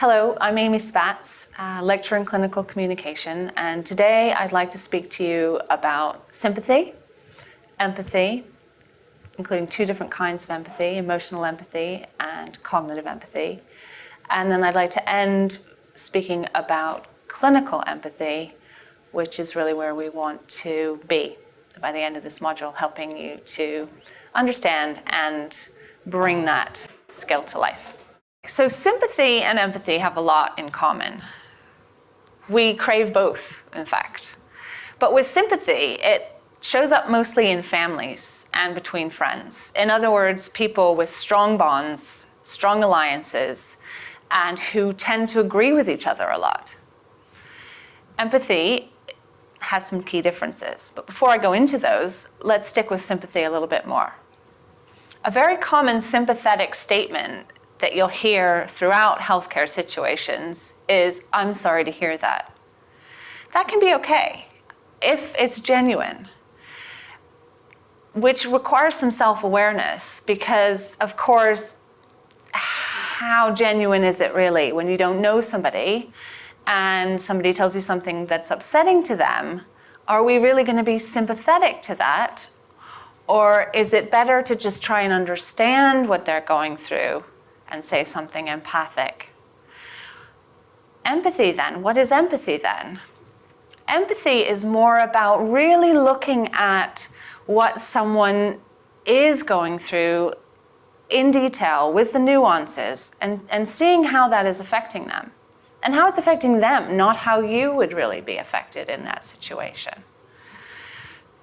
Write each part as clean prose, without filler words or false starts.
Hello, I'm Amy Spatz, lecturer in clinical communication, and today I'd like to speak to you about sympathy, empathy, including two different kinds of empathy, emotional empathy and cognitive empathy. And then I'd like to end speaking about clinical empathy, which is really where we want to be by the end of this module, helping you to understand and bring that skill to life. So sympathy and empathy have a lot in common. We crave both, in fact. But with sympathy, it shows up mostly in families and between friends. In other words, people with strong bonds, strong alliances, and who tend to agree with each other a lot. Empathy has some key differences, but before I go into those, let's stick with sympathy a little bit more. A very common sympathetic statement that you'll hear throughout healthcare situations is, "I'm sorry to hear that." That can be okay if it's genuine, which requires some self-awareness because, of course, how genuine is it really when you don't know somebody and somebody tells you something that's upsetting to them? Are we really going to be sympathetic to that? Or is it better to just try and understand what they're going through and say something empathic? Empathy then, what is empathy then? Empathy is more about really looking at what someone is going through in detail with the nuances and seeing how that is affecting them. And how it's affecting them, not how you would really be affected in that situation.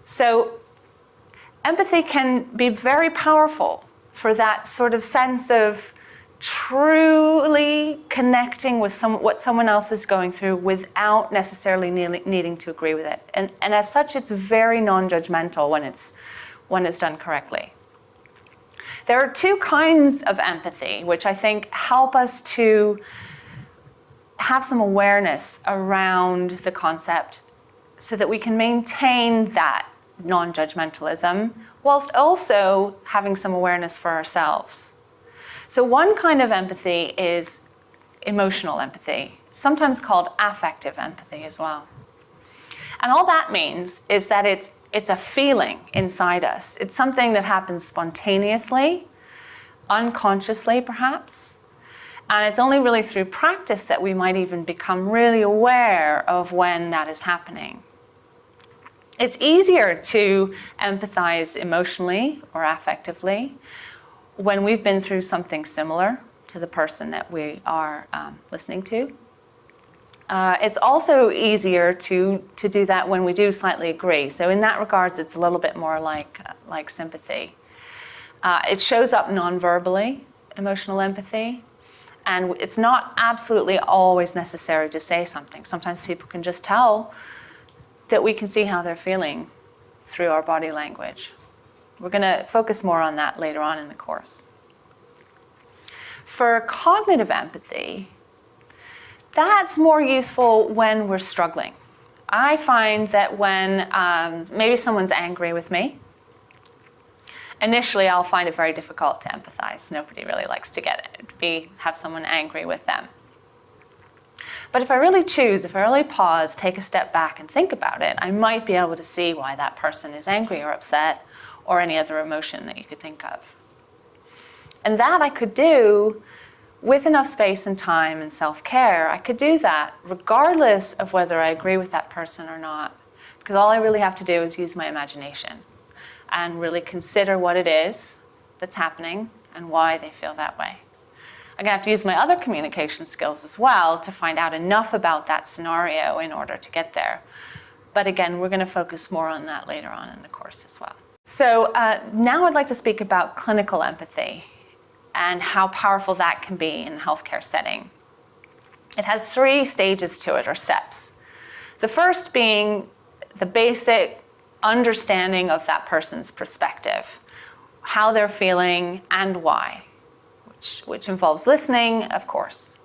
So empathy can be very powerful for that sort of sense of truly connecting with what someone else is going through without necessarily needing to agree with it. And as such, it's very non-judgmental when it's done correctly. There are two kinds of empathy, which I think help us to have some awareness around the concept so that we can maintain that non-judgmentalism whilst also having some awareness for ourselves. So one kind of empathy is emotional empathy, sometimes called affective empathy as well. And all that means is that it's a feeling inside us. It's something that happens spontaneously, unconsciously perhaps, and it's only really through practice that we might even become really aware of when that is happening. It's easier to empathize emotionally or affectively when we've been through something similar to the person that we are listening to. It's also easier to do that when we do slightly agree. So in that regards, it's a little bit more like sympathy. It shows up non-verbally, emotional empathy, and it's not absolutely always necessary to say something. Sometimes people can just tell that we can see how they're feeling through our body language. We're going to focus more on that later on in the course. For cognitive empathy, that's more useful when we're struggling. I find that when maybe someone's angry with me, initially I'll find it very difficult to empathize. Nobody really likes to have someone angry with them. But if I really choose, if I really pause, take a step back and think about it, I might be able to see why that person is angry or upset or any other emotion that you could think of. And that I could do with enough space and time and self-care. I could do that regardless of whether I agree with that person or not, because all I really have to do is use my imagination and really consider what it is that's happening and why they feel that way. I'm going to have to use my other communication skills as well to find out enough about that scenario in order to get there. But again, we're going to focus more on that later on in the course as well. So now I'd like to speak about clinical empathy and how powerful that can be in a healthcare setting. It has 3 stages to it, or steps. The first being the basic understanding of that person's perspective, how they're feeling and why, which involves listening, of course.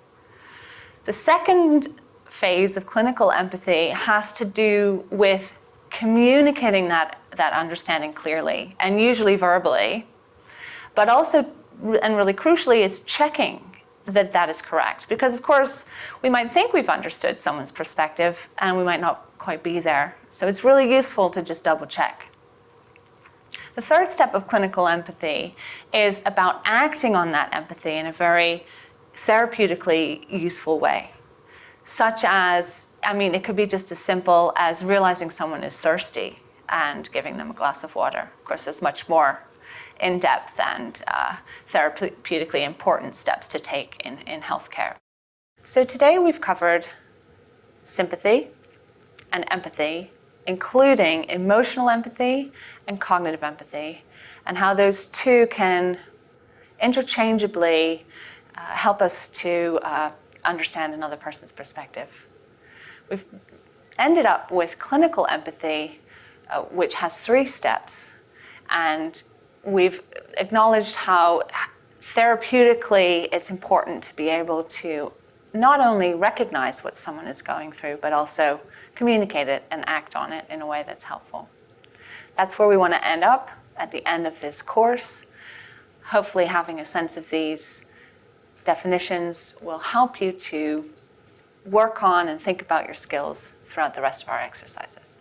The second phase of clinical empathy has to do with communicating that understanding clearly, and usually verbally, but also, and really crucially, is checking that is correct. Because of course, we might think we've understood someone's perspective and we might not quite be there. So it's really useful to just double check. The third step of clinical empathy is about acting on that empathy in a very therapeutically useful way. Such as, it could be just as simple as realizing someone is thirsty and giving them a glass of water. Of course, there's much more in-depth and therapeutically important steps to take in healthcare. So today we've covered sympathy and empathy, including emotional empathy and cognitive empathy, and how those two can interchangeably help us to understand another person's perspective. We've ended up with clinical empathy, which has 3 steps, and we've acknowledged how therapeutically it's important to be able to not only recognize what someone is going through, but also communicate it and act on it in a way that's helpful. That's where we want to end up at the end of this course. Hopefully having a sense of these definitions will help you to work on and think about your skills throughout the rest of our exercises.